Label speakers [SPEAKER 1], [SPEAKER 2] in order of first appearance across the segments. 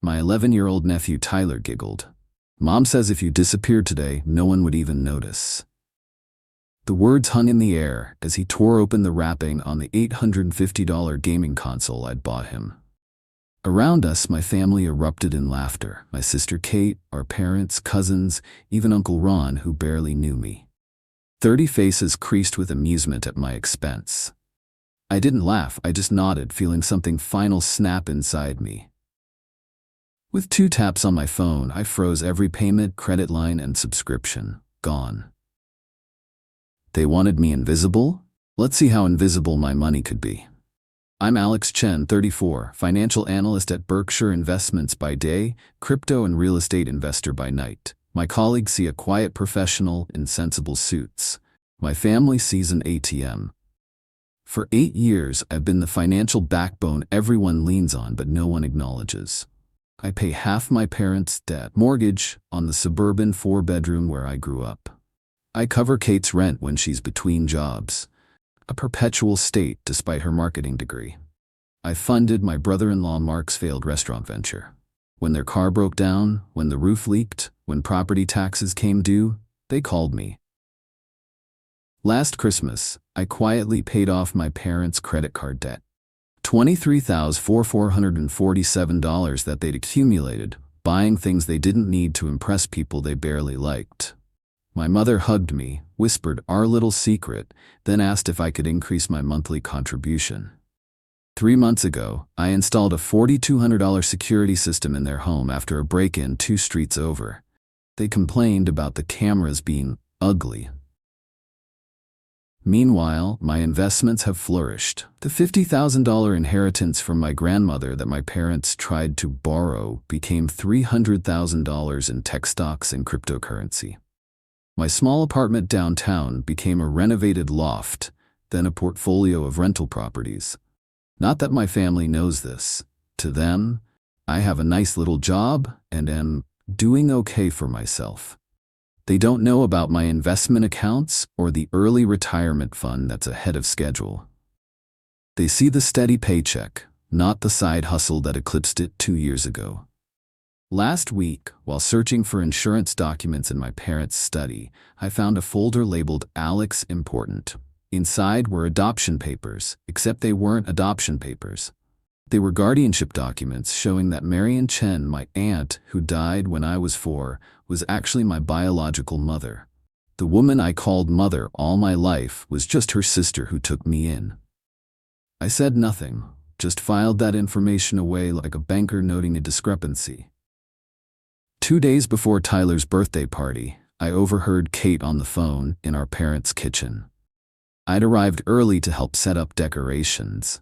[SPEAKER 1] My 11-year-old nephew Tyler giggled. Mom says if you disappeared today, no one would even notice. The words hung in the air as he tore open the wrapping on the $850 gaming console I'd bought him. Around us, my family erupted in laughter. My sister Kate, our parents, cousins, even Uncle Ron, who barely knew me. 30 faces creased with amusement at my expense. I didn't laugh, I just nodded, feeling something final snap inside me. With 2 taps on my phone, I froze every payment, credit line, and subscription. Gone. They wanted me invisible? Let's see how invisible my money could be. I'm Alex Chen, 34, financial analyst at Berkshire Investments by day, crypto and real estate investor by night. My colleagues see a quiet professional in sensible suits. My family sees an ATM. For 8 years, I've been the financial backbone everyone leans on but no one acknowledges. I pay half my parents' debt mortgage on the suburban 4-bedroom where I grew up. I cover Kate's rent when she's between jobs. A perpetual state despite her marketing degree. I funded my brother-in-law Mark's failed restaurant venture. When their car broke down, when the roof leaked, when property taxes came due, they called me. Last Christmas, I quietly paid off my parents' credit card debt. $23,447 that they'd accumulated, buying things they didn't need to impress people they barely liked. My mother hugged me, whispered our little secret, then asked if I could increase my monthly contribution. 3 months ago, I installed a $4,200 security system in their home after a break-in 2 streets over. They complained about the cameras being ugly. Meanwhile, my investments have flourished. The $50,000 inheritance from my grandmother that my parents tried to borrow became $300,000 in tech stocks and cryptocurrency. My small apartment downtown became a renovated loft, then a portfolio of rental properties. Not that my family knows this. To them, I have a nice little job and am doing okay for myself. They don't know about my investment accounts or the early retirement fund that's ahead of schedule. They see the steady paycheck, not the side hustle that eclipsed it 2 years ago. Last week, while searching for insurance documents in my parents' study, I found a folder labeled Alex Important. Inside were adoption papers, except they weren't adoption papers. They were guardianship documents showing that Marion Chen, my aunt, who died when I was 4, was actually my biological mother. The woman I called mother all my life was just her sister who took me in. I said nothing, just filed that information away like a banker noting a discrepancy. 2 days before Tyler's birthday party, I overheard Kate on the phone in our parents' kitchen. I'd arrived early to help set up decorations.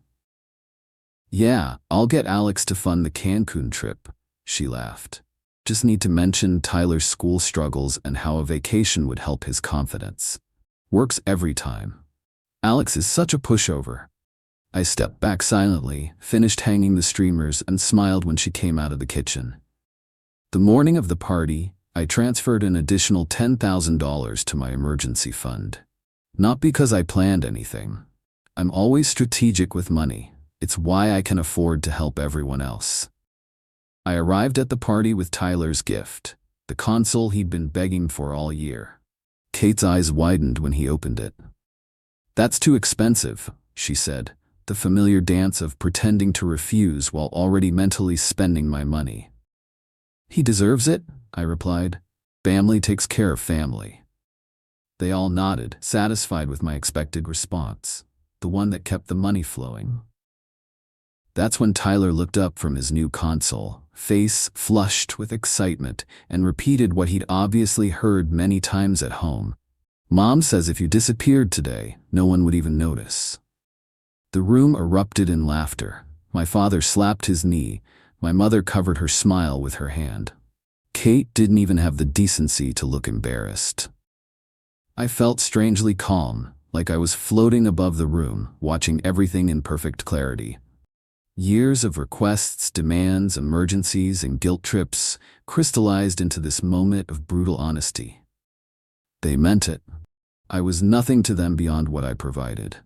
[SPEAKER 1] "Yeah, I'll get Alex to fund the Cancun trip," she laughed. "Just need to mention Tyler's school struggles and how a vacation would help his confidence. Works every time. Alex is such a pushover." I stepped back silently, finished hanging the streamers, and smiled when she came out of the kitchen. The morning of the party, I transferred an additional $10,000 to my emergency fund. Not because I planned anything. I'm always strategic with money. It's why I can afford to help everyone else. I arrived at the party with Tyler's gift, the console he'd been begging for all year. Kate's eyes widened when he opened it. "That's too expensive," she said, the familiar dance of pretending to refuse while already mentally spending my money. "He deserves it," I replied. "Family takes care of family." They all nodded, satisfied with my expected response, the one that kept the money flowing. That's when Tyler looked up from his new console, face flushed with excitement, and repeated what he'd obviously heard many times at home. "Mom says if you disappeared today, no one would even notice." The room erupted in laughter. My father slapped his knee. My mother covered her smile with her hand. Kate didn't even have the decency to look embarrassed. I felt strangely calm, like I was floating above the room, watching everything in perfect clarity. Years of requests, demands, emergencies, and guilt trips crystallized into this moment of brutal honesty. They meant it. I was nothing to them beyond what I provided.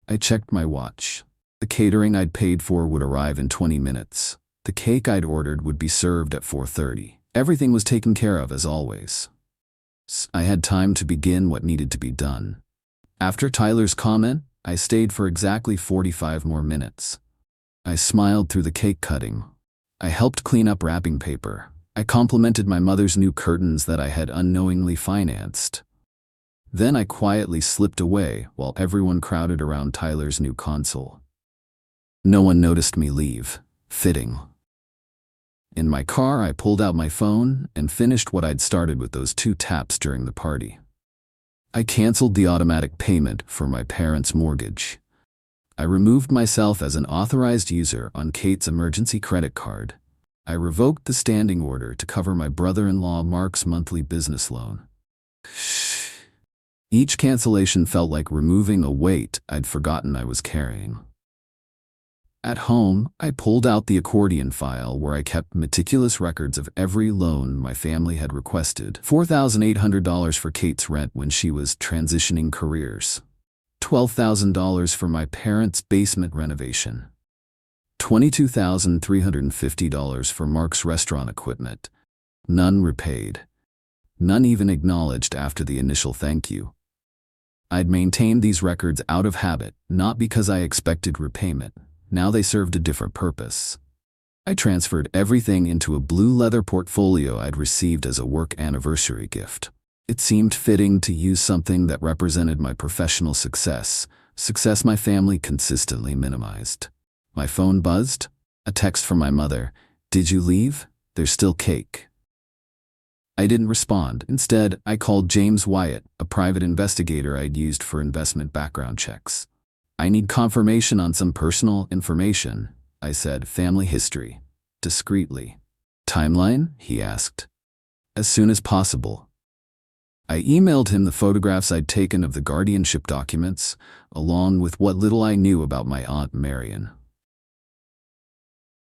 [SPEAKER 1] I checked my watch. The catering I'd paid for would arrive in 20 minutes. The cake I'd ordered would be served at 4:30. Everything was taken care of as always. I had time to begin what needed to be done. After Tyler's comment, I stayed for exactly 45 more minutes. I smiled through the cake cutting. I helped clean up wrapping paper. I complimented my mother's new curtains that I had unknowingly financed. Then I quietly slipped away while everyone crowded around Tyler's new console. No one noticed me leave. Fitting. In my car, I pulled out my phone and finished what I'd started with those 2 taps during the party. I canceled the automatic payment for my parents' mortgage. I removed myself as an authorized user on Kate's emergency credit card. I revoked the standing order to cover my brother-in-law Mark's monthly business loan. Each cancellation felt like removing a weight I'd forgotten I was carrying. At home, I pulled out the accordion file where I kept meticulous records of every loan my family had requested. $4,800 for Kate's rent when she was transitioning careers. $12,000 for my parents' basement renovation. $22,350 for Mark's restaurant equipment. None repaid. None even acknowledged after the initial thank you. I'd maintained these records out of habit, not because I expected repayment. Now they served a different purpose. I transferred everything into a blue leather portfolio I'd received as a work anniversary gift. It seemed fitting to use something that represented my professional success my family consistently minimized. My phone buzzed. A text from my mother. "Did you leave? There's still cake." I didn't respond. Instead, I called James Wyatt, a private investigator I'd used for investment background checks. "I need confirmation on some personal information," I said, "family history." Discreetly. "Timeline?" he asked. "As soon as possible." I emailed him the photographs I'd taken of the guardianship documents, along with what little I knew about my Aunt Marion.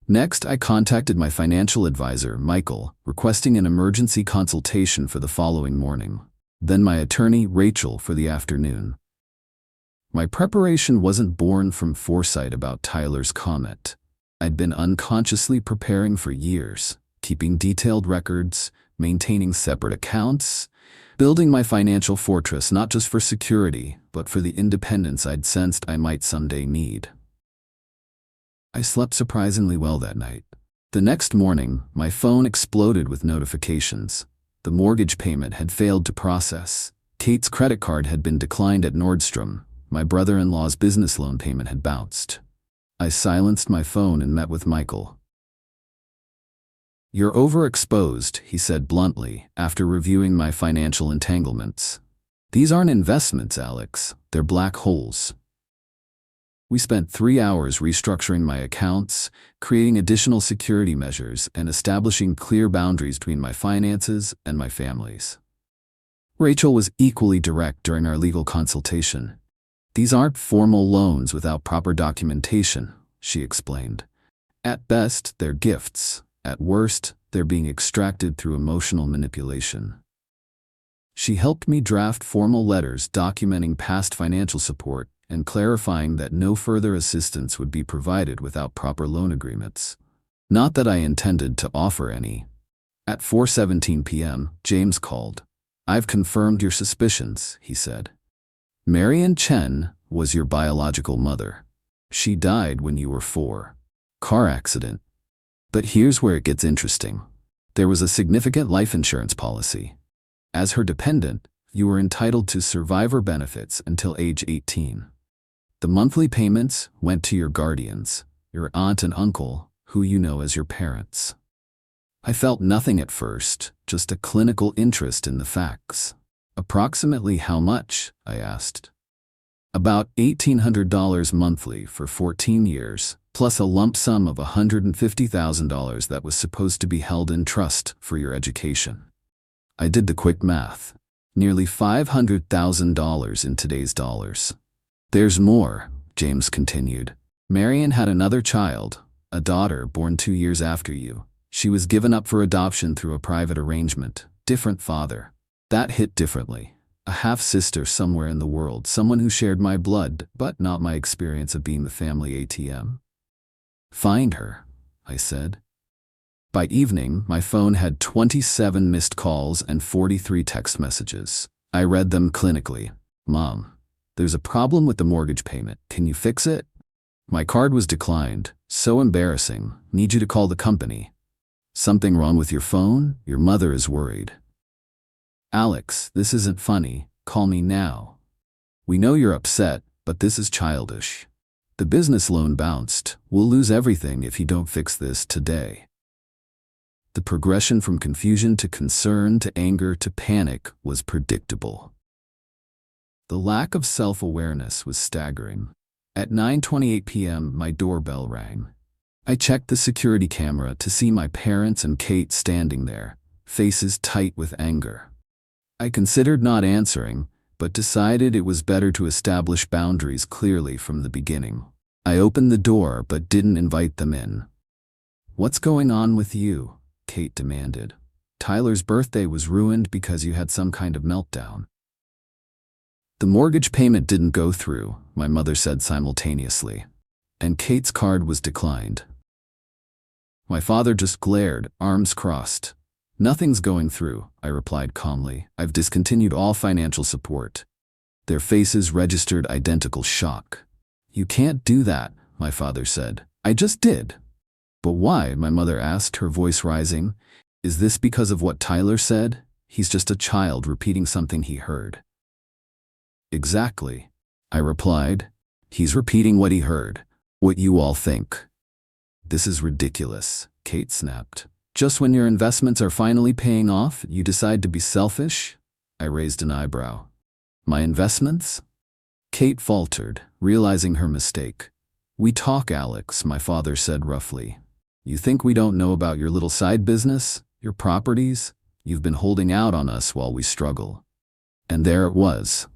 [SPEAKER 1] Next, I contacted my financial advisor, Michael, requesting an emergency consultation for the following morning. Then my attorney, Rachel, for the afternoon. My preparation wasn't born from foresight about Tyler's comment. I'd been unconsciously preparing for years, keeping detailed records, maintaining separate accounts, building my financial fortress not just for security, but for the independence I'd sensed I might someday need. I slept surprisingly well that night. The next morning, my phone exploded with notifications. The mortgage payment had failed to process. Kate's credit card had been declined at Nordstrom. My brother-in-law's business loan payment had bounced. I silenced my phone and met with Michael. "You're overexposed," he said bluntly, after reviewing my financial entanglements. "These aren't investments, Alex. They're black holes." We spent 3 hours restructuring my accounts, creating additional security measures, and establishing clear boundaries between my finances and my family's. Rachel was equally direct during our legal consultation. "These aren't formal loans without proper documentation," she explained. "At best, they're gifts. At worst, they're being extracted through emotional manipulation." She helped me draft formal letters documenting past financial support and clarifying that no further assistance would be provided without proper loan agreements. Not that I intended to offer any. At 4:17 p.m., James called. "I've confirmed your suspicions," he said. "Marion Chen was your biological mother. She died when you were 4. Car accident. But here's where it gets interesting. There was a significant life insurance policy. As her dependent, you were entitled to survivor benefits until age 18. The monthly payments went to your guardians, your aunt and uncle, who you know as your parents." I felt nothing at first, just a clinical interest in the facts. "Approximately how much?" I asked. "About $1,800 monthly for 14 years, plus a lump sum of $150,000 that was supposed to be held in trust for your education." I did the quick math. Nearly $500,000 in today's dollars. "There's more," James continued. "Marion had another child, a daughter born 2 years after you. She was given up for adoption through a private arrangement. Different father. That hit differently. A half-sister somewhere in the world, someone who shared my blood, but not my experience of being the family ATM. "Find her," I said. By evening, my phone had 27 missed calls and 43 text messages. I read them clinically. Mom, there's a problem with the mortgage payment. Can you fix it? My card was declined. So embarrassing. Need you to call the company. Something wrong with your phone? Your mother is worried. Alex, this isn't funny. Call me now. We know you're upset, but this is childish. The business loan bounced. We'll lose everything if you don't fix this today. The progression from confusion to concern to anger to panic was predictable. The lack of self-awareness was staggering. At 9:28 p.m., my doorbell rang. I checked the security camera to see my parents and Kate standing there, faces tight with anger. I considered not answering, but decided it was better to establish boundaries clearly from the beginning. I opened the door but didn't invite them in. "What's going on with you?" Kate demanded. "Tyler's birthday was ruined because you had some kind of meltdown." "The mortgage payment didn't go through," my mother said simultaneously, "and Kate's card was declined." My father just glared, arms crossed. "Nothing's going through," I replied calmly. "I've discontinued all financial support." Their faces registered identical shock. "You can't do that," my father said. "I just did." "But why?" my mother asked, her voice rising. "Is this because of what Tyler said? He's just a child repeating something he heard." "Exactly," I replied. "He's repeating what he heard, what you all think." "This is ridiculous," Kate snapped. "Just when your investments are finally paying off, you decide to be selfish?" I raised an eyebrow. "My investments?" Kate faltered, realizing her mistake. "We talk, Alex," my father said roughly. "You think we don't know about your little side business, your properties? You've been holding out on us while we struggle." And there it was.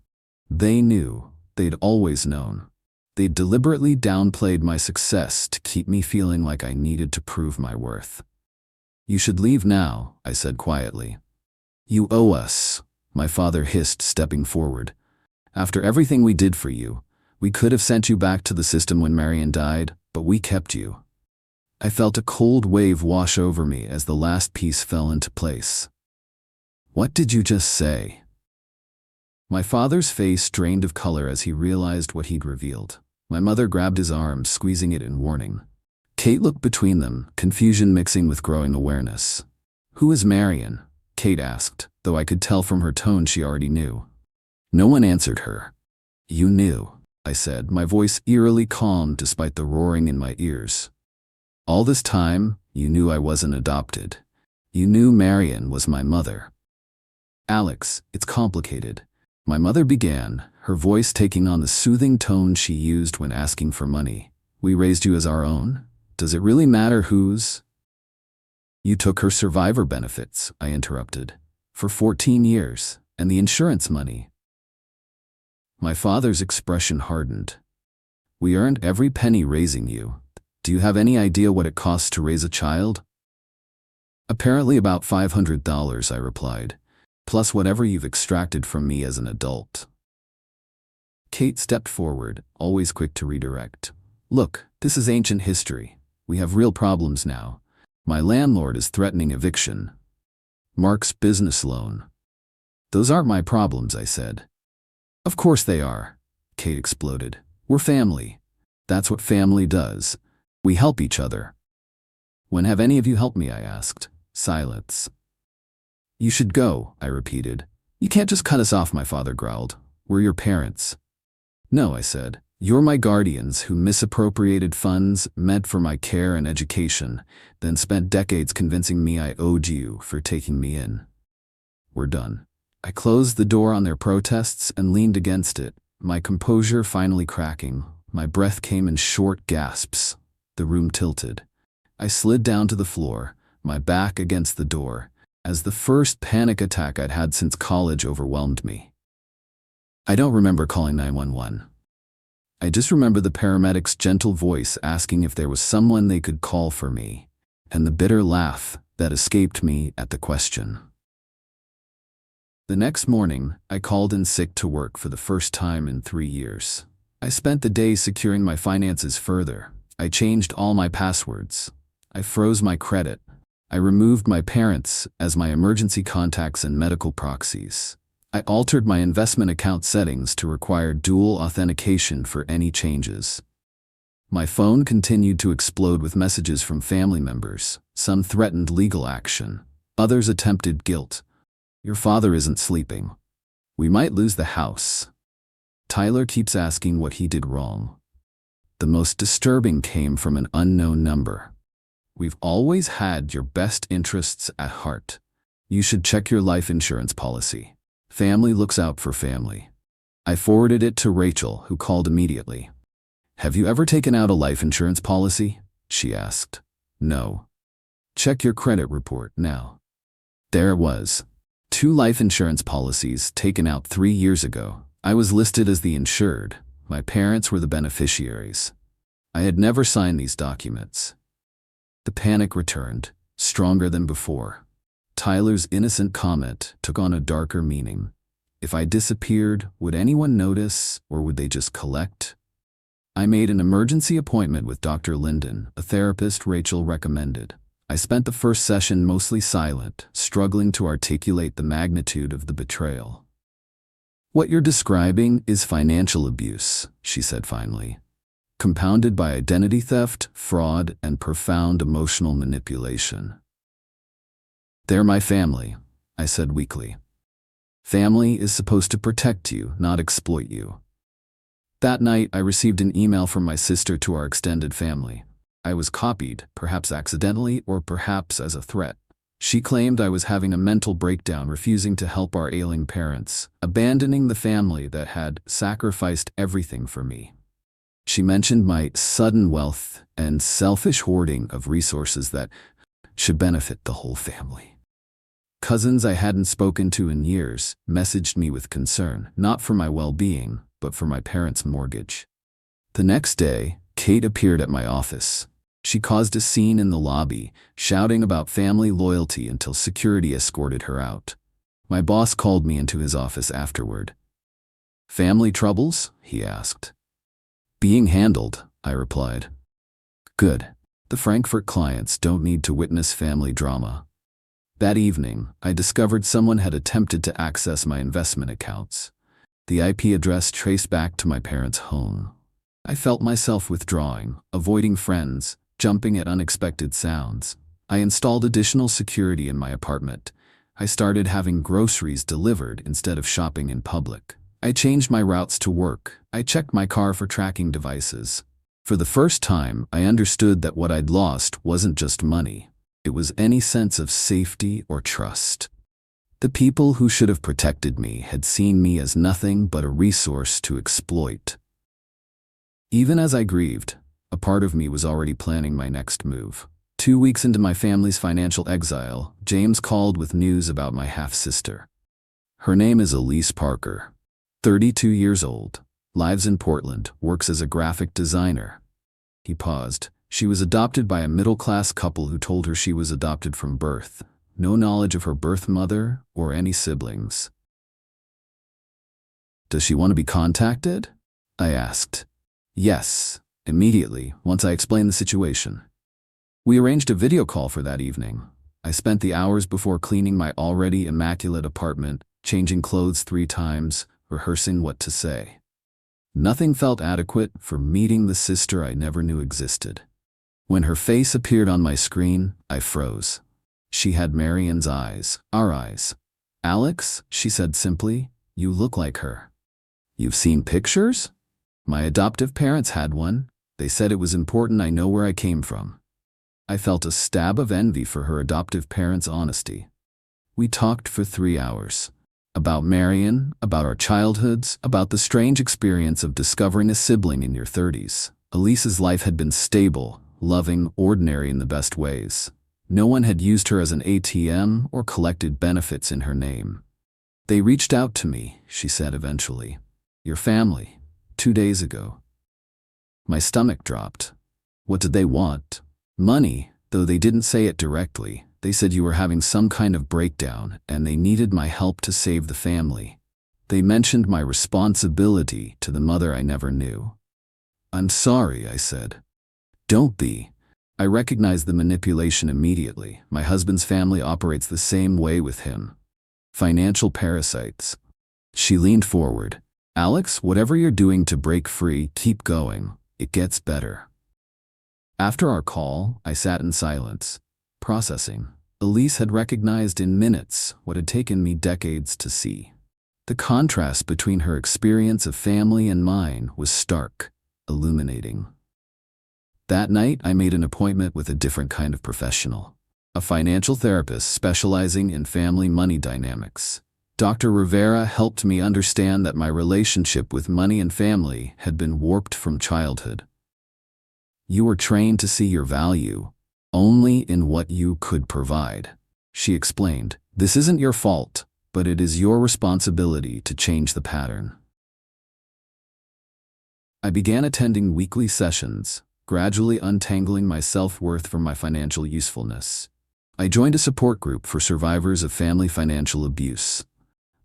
[SPEAKER 1] They knew. They'd always known. They'd deliberately downplayed my success to keep me feeling like I needed to prove my worth. "You should leave now," I said quietly. "You owe us," my father hissed, stepping forward. "After everything we did for you, we could have sent you back to the system when Marion died, but we kept you." I felt a cold wave wash over me as the last piece fell into place. "What did you just say?" My father's face drained of color as he realized what he'd revealed. My mother grabbed his arm, squeezing it in warning. Kate looked between them, confusion mixing with growing awareness. "Who is Marion?" Kate asked, though I could tell from her tone she already knew. No one answered her. "You knew," I said, my voice eerily calm despite the roaring in my ears. "All this time, you knew I wasn't adopted. You knew Marion was my mother." "Alex, it's complicated," my mother began, her voice taking on the soothing tone she used when asking for money. "We raised you as our own. Does it really matter whose?" "You took her survivor benefits," I interrupted, "for 14 years, and the insurance money." My father's expression hardened. "We earned every penny raising you. Do you have any idea what it costs to raise a child?" "Apparently about $500, I replied, "plus whatever you've extracted from me as an adult." Kate stepped forward, always quick to redirect. "Look, this is ancient history. We have real problems now. My landlord is threatening eviction. Mark's business loan. Those aren't my problems," I said. "Of course they are," Kate exploded. "We're family. That's what family does. We help each other." "When have any of you helped me?" I asked. Silence. "You should go," I repeated. "You can't just cut us off," my father growled. "We're your parents." "No," I said. "You're my guardians who misappropriated funds meant for my care and education, then spent decades convincing me I owed you for taking me in. We're done." I closed the door on their protests and leaned against it, my composure finally cracking. My breath came in short gasps. The room tilted. I slid down to the floor, my back against the door, as the first panic attack I'd had since college overwhelmed me. I don't remember calling 911. I just remember the paramedic's gentle voice asking if there was someone they could call for me, and the bitter laugh that escaped me at the question. The next morning, I called in sick to work for the first time in 3 years. I spent the day securing my finances further. I changed all my passwords. I froze my credit. I removed my parents as my emergency contacts and medical proxies. I altered my investment account settings to require dual authentication for any changes. My phone continued to explode with messages from family members. Some threatened legal action. Others attempted guilt. Your father isn't sleeping. We might lose the house. Tyler keeps asking what he did wrong. The most disturbing came from an unknown number. We've always had your best interests at heart. You should check your life insurance policy. Family looks out for family. I forwarded it to Rachel, who called immediately. Have you ever taken out a life insurance policy? She asked. No. Check your credit report now. There it was. 2 life insurance policies taken out 3 years ago. I was listed as the insured. My parents were the beneficiaries. I had never signed these documents. The panic returned, stronger than before. Tyler's innocent comment took on a darker meaning. If I disappeared, would anyone notice, or would they just collect? I made an emergency appointment with Dr. Linden, a therapist Rachel recommended. I spent the first session mostly silent, struggling to articulate the magnitude of the betrayal. What you're describing is financial abuse, she said finally, compounded by identity theft, fraud, and profound emotional manipulation. They're my family, I said weakly. Family is supposed to protect you, not exploit you. That night, I received an email from my sister to our extended family. I was copied, perhaps accidentally or perhaps as a threat. She claimed I was having a mental breakdown, refusing to help our ailing parents, abandoning the family that had sacrificed everything for me. She mentioned my sudden wealth and selfish hoarding of resources that should benefit the whole family. Cousins I hadn't spoken to in years messaged me with concern, not for my well-being, but for my parents' mortgage. The next day, Kate appeared at my office. She caused a scene in the lobby, shouting about family loyalty until security escorted her out. My boss called me into his office afterward. Family troubles? He asked. Being handled, I replied. Good. The Frankfurt clients don't need to witness family drama. That evening, I discovered someone had attempted to access my investment accounts. The IP address traced back to my parents' home. I felt myself withdrawing, avoiding friends, jumping at unexpected sounds. I installed additional security in my apartment. I started having groceries delivered instead of shopping in public. I changed my routes to work. I checked my car for tracking devices. For the first time, I understood that what I'd lost wasn't just money. It was any sense of safety or trust. The people who should have protected me had seen me as nothing but a resource to exploit. Even as I grieved, a part of me was already planning my next move. 2 weeks into my family's financial exile, James called with news about my half-sister. Her name is Elise Parker, 32 years old, lives in Portland, works as a graphic designer. He paused. She was adopted by a middle-class couple who told her she was adopted from birth. No knowledge of her birth mother or any siblings. Does she want to be contacted? I asked. Yes, immediately, once I explained the situation. We arranged a video call for that evening. I spent the hours before cleaning my already immaculate apartment, changing clothes 3 times, rehearsing what to say. Nothing felt adequate for meeting the sister I never knew existed. When her face appeared on my screen, I froze. She had Marian's eyes, our eyes. Alex, she said simply, you look like her. You've seen pictures? My adoptive parents had one. They said it was important I know where I came from. I felt a stab of envy for her adoptive parents' honesty. We talked for 3 hours. About Marian, about our childhoods, about the strange experience of discovering a sibling in your 30s. Elise's life had been stable, loving, ordinary in the best ways. No one had used her as an ATM or collected benefits in her name. They reached out to me, she said eventually. Your family, 2 days ago. My stomach dropped. What did they want? Money, though they didn't say it directly. They said you were having some kind of breakdown and they needed my help to save the family. They mentioned my responsibility to the mother I never knew. I'm sorry, I said. Don't be. I recognized the manipulation immediately. My husband's family operates the same way with him. Financial parasites. She leaned forward. Alex, whatever you're doing to break free, keep going. It gets better. After our call, I sat in silence, processing. Elise had recognized in minutes what had taken me decades to see. The contrast between her experience of family and mine was stark, illuminating. That night, I made an appointment with a different kind of professional, a financial therapist specializing in family money dynamics. Dr. Rivera helped me understand that my relationship with money and family had been warped from childhood. You were trained to see your value only in what you could provide, she explained. This isn't your fault, but it is your responsibility to change the pattern. I began attending weekly sessions, gradually untangling my self-worth from my financial usefulness. I joined a support group for survivors of family financial abuse.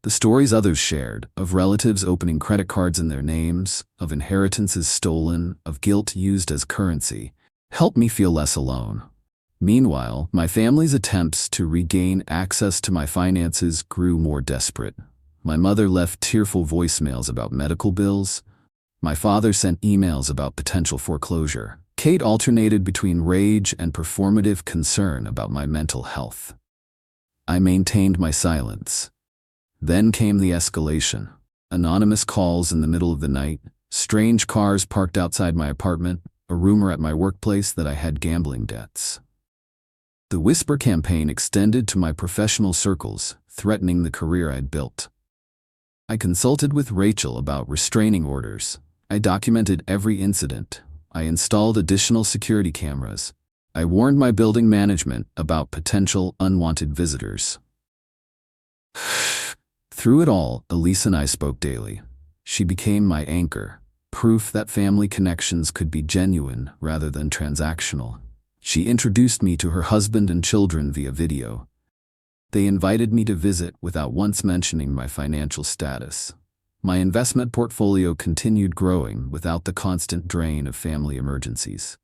[SPEAKER 1] The stories others shared, of relatives opening credit cards in their names, of inheritances stolen, of guilt used as currency, helped me feel less alone. Meanwhile, my family's attempts to regain access to my finances grew more desperate. My mother left tearful voicemails about medical bills. My father sent emails about potential foreclosure. Kate alternated between rage and performative concern about my mental health. I maintained my silence. Then came the escalation. Anonymous calls in the middle of the night, strange cars parked outside my apartment, a rumor at my workplace that I had gambling debts. The whisper campaign extended to my professional circles, threatening the career I'd built. I consulted with Rachel about restraining orders. I documented every incident. I installed additional security cameras. I warned my building management about potential unwanted visitors. Through it all, Elise and I spoke daily. She became my anchor, proof that family connections could be genuine rather than transactional. She introduced me to her husband and children via video. They invited me to visit without once mentioning my financial status. My investment portfolio continued growing without the constant drain of family emergencies.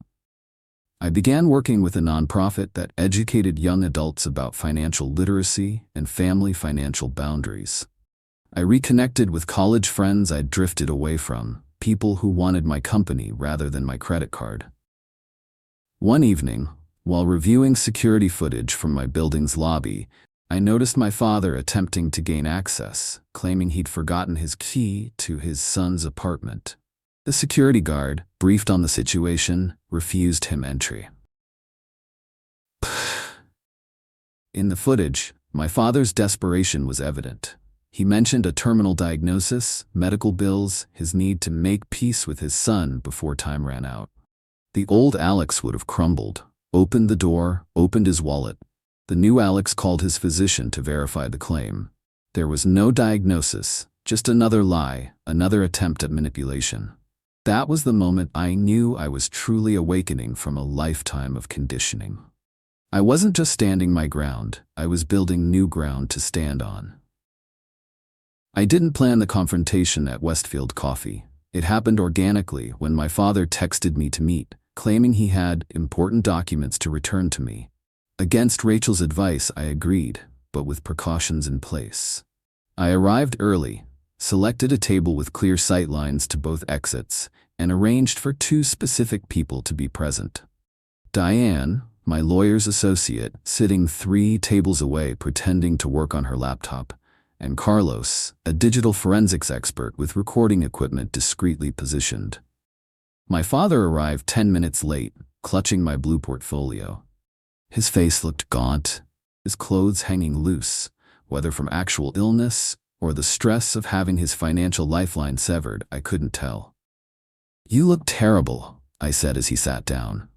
[SPEAKER 1] I began working with a nonprofit that educated young adults about financial literacy and family financial boundaries. I reconnected with college friends I'd drifted away from, people who wanted my company rather than my credit card. One evening, while reviewing security footage from my building's lobby, I noticed my father attempting to gain access, claiming he'd forgotten his key to his son's apartment. The security guard, briefed on the situation, refused him entry. In the footage, my father's desperation was evident. He mentioned a terminal diagnosis, medical bills, his need to make peace with his son before time ran out. The old Alex would have crumbled, opened the door, opened his wallet. The new Alex called his physician to verify the claim. There was no diagnosis, just another lie, another attempt at manipulation. That was the moment I knew I was truly awakening from a lifetime of conditioning. I wasn't just standing my ground, I was building new ground to stand on. I didn't plan the confrontation at Westfield Coffee. It happened organically when my father texted me to meet, claiming he had important documents to return to me. Against Rachel's advice, I agreed, but with precautions in place. I arrived early, selected a table with clear sight lines to both exits, and arranged for two specific people to be present. Diane, my lawyer's associate, sitting 3 tables away pretending to work on her laptop, and Carlos, a digital forensics expert with recording equipment discreetly positioned. My father arrived 10 minutes late, clutching my blue portfolio. His face looked gaunt, his clothes hanging loose, whether from actual illness or the stress of having his financial lifeline severed, I couldn't tell. "You look terrible," I said as he sat down.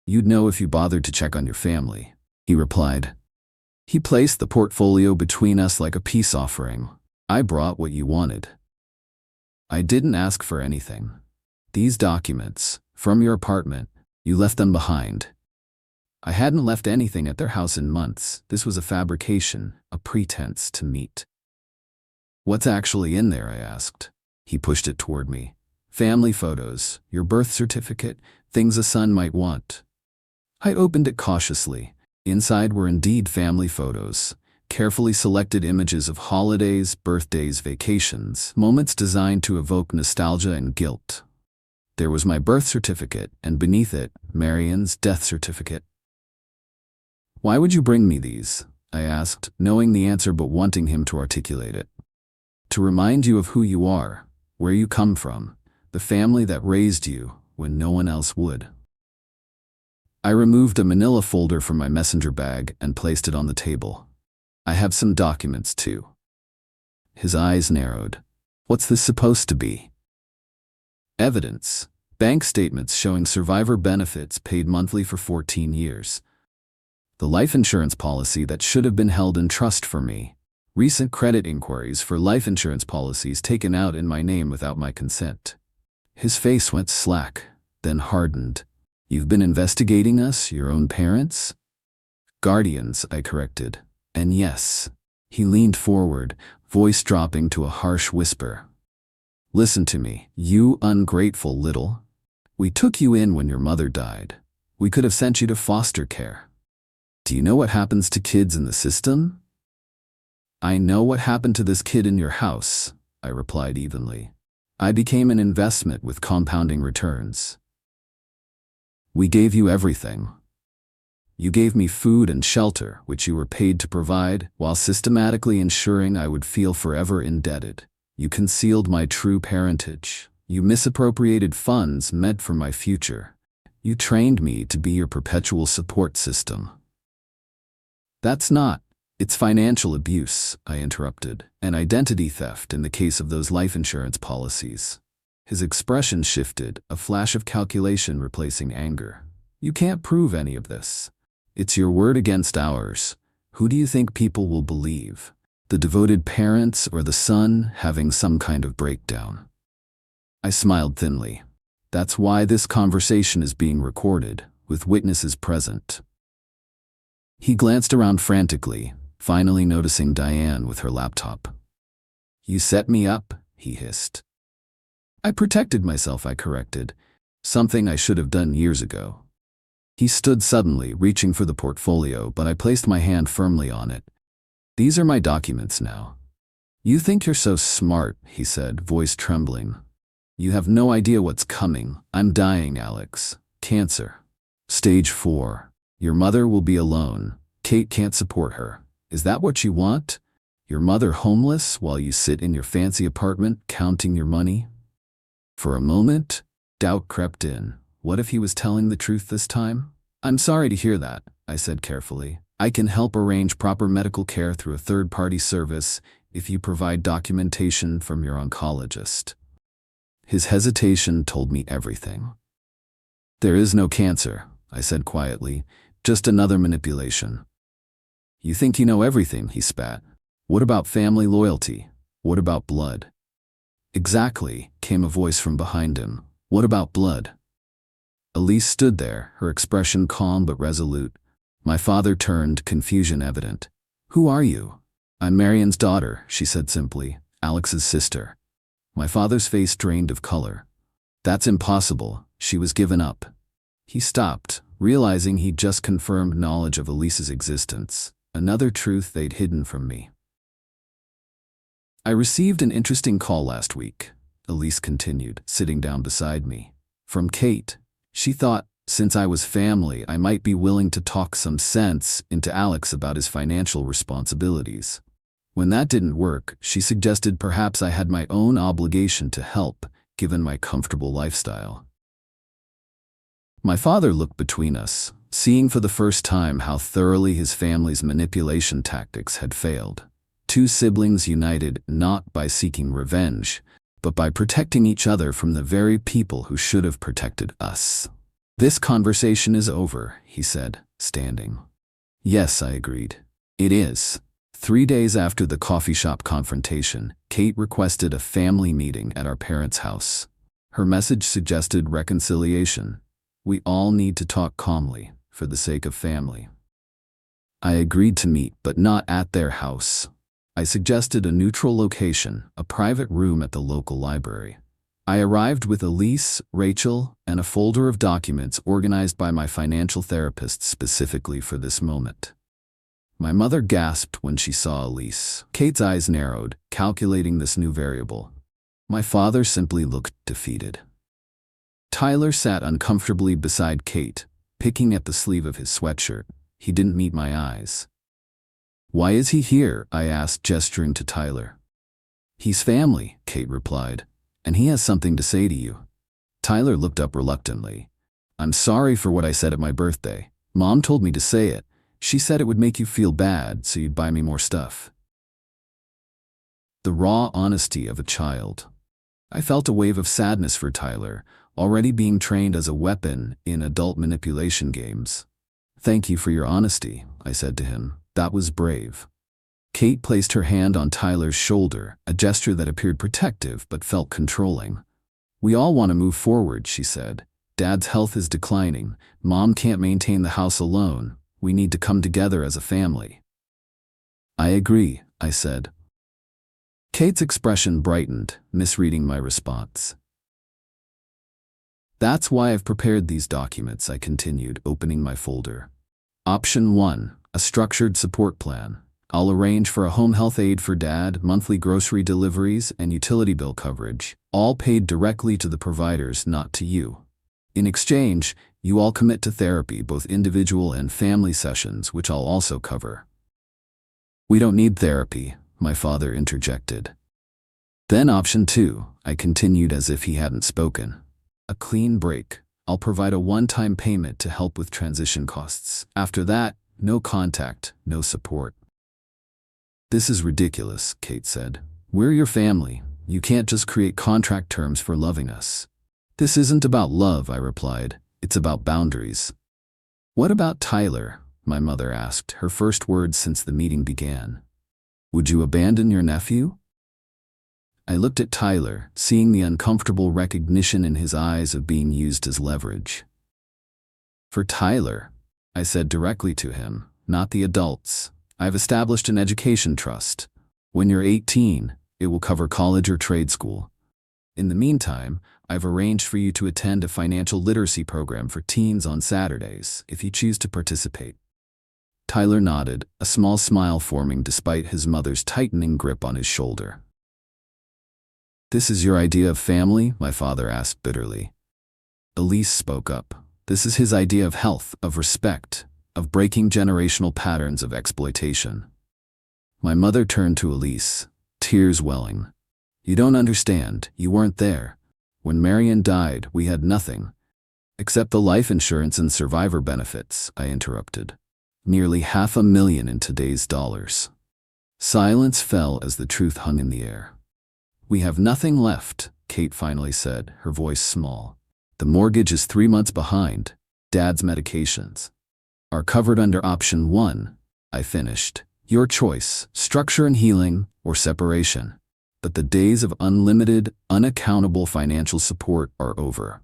[SPEAKER 1] "You'd know if you bothered to check on your family," he replied. He placed the portfolio between us like a peace offering. "I brought what you wanted. I didn't ask for anything. These documents, from your apartment, you left them behind." I hadn't left anything at their house in months. This was a fabrication, a pretense to meet. "What's actually in there?" I asked. He pushed it toward me. "Family photos, your birth certificate, things a son might want." I opened it cautiously. Inside were indeed family photos, carefully selected images of holidays, birthdays, vacations, moments designed to evoke nostalgia and guilt. There was my birth certificate, and beneath it, Marian's death certificate. "Why would you bring me these?" I asked, knowing the answer but wanting him to articulate it. "To remind you of who you are, where you come from, the family that raised you when no one else would." I removed a manila folder from my messenger bag and placed it on the table. "I have some documents too." His eyes narrowed. "What's this supposed to be?" "Evidence. Bank statements showing survivor benefits paid monthly for 14 years. The life insurance policy that should have been held in trust for me. Recent credit inquiries for life insurance policies taken out in my name without my consent." His face went slack, then hardened. "You've been investigating us, your own parents?" "Guardians," I corrected. "And yes." He leaned forward, voice dropping to a harsh whisper. "Listen to me, you ungrateful little. We took you in when your mother died. We could have sent you to foster care. Do you know what happens to kids in the system?" "I know what happened to this kid in your house," I replied evenly. "I became an investment with compounding returns. We gave you everything. You gave me food and shelter, which you were paid to provide, while systematically ensuring I would feel forever indebted. You concealed my true parentage. You misappropriated funds meant for my future. You trained me to be your perpetual support system." "That's not. It's financial abuse," I interrupted, "and identity theft in the case of those life insurance policies." His expression shifted, a flash of calculation replacing anger. "You can't prove any of this. It's your word against ours. Who do you think people will believe? The devoted parents or the son having some kind of breakdown?" I smiled thinly. "That's why this conversation is being recorded, with witnesses present." He glanced around frantically, finally noticing Diane with her laptop. "You set me up," he hissed. "I protected myself," I corrected. "Something I should have done years ago." He stood suddenly, reaching for the portfolio, but I placed my hand firmly on it. "These are my documents now." "You think you're so smart," he said, voice trembling. "You have no idea what's coming. I'm dying, Alex. Cancer. Stage 4. Your mother will be alone. Kate can't support her. Is that what you want? Your mother homeless while you sit in your fancy apartment counting your money?" For a moment, doubt crept in. What if he was telling the truth this time? "I'm sorry to hear that," I said carefully. "I can help arrange proper medical care through a third-party service if you provide documentation from your oncologist." His hesitation told me everything. "There is no cancer," I said quietly, "just another manipulation." "You think you know everything," he spat. "What about family loyalty? What about blood?" "Exactly," came a voice from behind him. "What about blood?" Elise stood there, her expression calm but resolute. My father turned, confusion evident. "Who are you?" "I'm Marian's daughter," she said simply, "Alex's sister." My father's face drained of color. "That's impossible. She was given up." He stopped, realizing he'd just confirmed knowledge of Elise's existence, another truth they'd hidden from me. "I received an interesting call last week," Elise continued, sitting down beside me. "From Kate. She thought, since I was family, I might be willing to talk some sense into Alex about his financial responsibilities. When that didn't work, she suggested perhaps I had my own obligation to help, given my comfortable lifestyle." My father looked between us, seeing for the first time how thoroughly his family's manipulation tactics had failed. Two siblings united not by seeking revenge, but by protecting each other from the very people who should have protected us. "This conversation is over," he said, standing. "Yes," I agreed. "It is." 3 days after the coffee shop confrontation, Kate requested a family meeting at our parents' house. Her message suggested reconciliation. We all need to talk calmly, for the sake of family. I agreed to meet, but not at their house. I suggested a neutral location, a private room at the local library. I arrived with Elise, Rachel, and a folder of documents organized by my financial therapist specifically for this moment. My mother gasped when she saw Elise. Kate's eyes narrowed, calculating this new variable. My father simply looked defeated. Tyler sat uncomfortably beside Kate, picking at the sleeve of his sweatshirt. He didn't meet my eyes. "Why is he here?" I asked, gesturing to Tyler. "He's family," Kate replied, "and he has something to say to you." Tyler looked up reluctantly. "I'm sorry for what I said at my birthday. Mom told me to say it. She said it would make you feel bad, so you'd buy me more stuff." The raw honesty of a child. I felt a wave of sadness for Tyler, already being trained as a weapon in adult manipulation games. "Thank you for your honesty," I said to him. "That was brave." Kate placed her hand on Tyler's shoulder, a gesture that appeared protective but felt controlling. "We all want to move forward," she said. "Dad's health is declining. Mom can't maintain the house alone. We need to come together as a family." "I agree," I said. Kate's expression brightened, misreading my response. "That's why I've prepared these documents," I continued, opening my folder. Option 1, a structured support plan. I'll arrange for a home health aide for Dad, monthly grocery deliveries, and utility bill coverage, all paid directly to the providers, not to you. In exchange, you all commit to therapy, both individual and family sessions, which I'll also cover. "We don't need therapy," my father interjected. "Then option 2, I continued as if he hadn't spoken. A clean break. I'll provide a one-time payment to help with transition costs. After that, no contact, no support." "This is ridiculous," Kate said. "We're your family. You can't just create contract terms for loving us." "This isn't about love," I replied. "It's about boundaries." "What about Tyler?" my mother asked, her first words since the meeting began. "Would you abandon your nephew?" I looked at Tyler, seeing the uncomfortable recognition in his eyes of being used as leverage. "For Tyler," I said directly to him, "not the adults. I've established an education trust. When you're 18, it will cover college or trade school. In the meantime, I've arranged for you to attend a financial literacy program for teens on Saturdays, if you choose to participate." Tyler nodded, a small smile forming despite his mother's tightening grip on his shoulder. "This is your idea of family?" my father asked bitterly. Elise spoke up. "This is his idea of health, of respect, of breaking generational patterns of exploitation." My mother turned to Elise, tears welling. "You don't understand. You weren't there. When Marion died, we had nothing. Except the life insurance and survivor benefits," I interrupted. "Nearly $500,000 in today's dollars." Silence fell as the truth hung in the air. "We have nothing left," Kate finally said, her voice small. "The mortgage is 3 months behind. Dad's medications are covered under option 1, I finished. Your choice, structure and healing, or separation. But the days of unlimited, unaccountable financial support are over."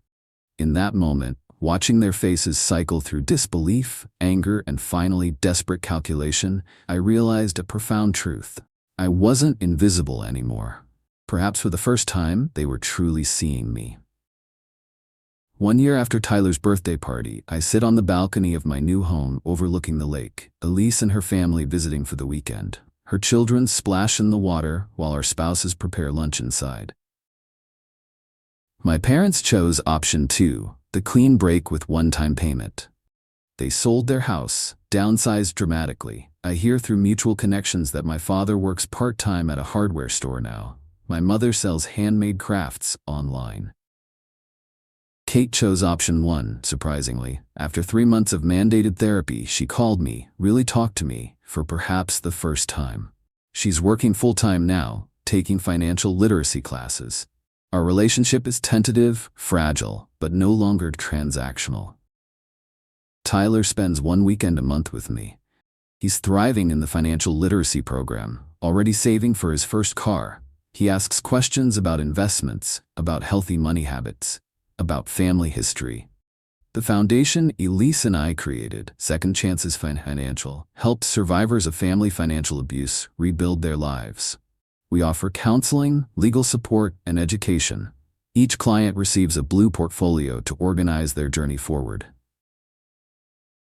[SPEAKER 1] In that moment, watching their faces cycle through disbelief, anger, and finally desperate calculation, I realized a profound truth. I wasn't invisible anymore. Perhaps for the first time, they were truly seeing me. 1 year after Tyler's birthday party, I sit on the balcony of my new home overlooking the lake, Elise and her family visiting for the weekend. Her children splash in the water while our spouses prepare lunch inside. My parents chose option 2, the clean break with one-time payment. They sold their house, downsized dramatically. I hear through mutual connections that my father works part-time at a hardware store now. My mother sells handmade crafts online. Kate chose option 1, surprisingly. After 3 months of mandated therapy, she called me, really talked to me, for perhaps the first time. She's working full-time now, taking financial literacy classes. Our relationship is tentative, fragile, but no longer transactional. Tyler spends 1 weekend a month with me. He's thriving in the financial literacy program, already saving for his first car. He asks questions about investments, about healthy money habits, about family history. The foundation Elise and I created, Second Chances Financial, helps survivors of family financial abuse rebuild their lives. We offer counseling, legal support, and education. Each client receives a blue portfolio to organize their journey forward.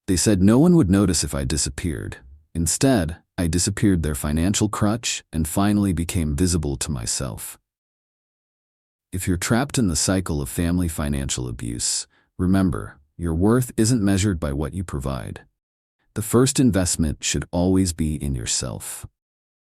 [SPEAKER 1] They said no one would notice if I disappeared. Instead, I disappeared their financial crutch and finally became visible to myself. If you're trapped in the cycle of family financial abuse, remember, your worth isn't measured by what you provide. The first investment should always be in yourself.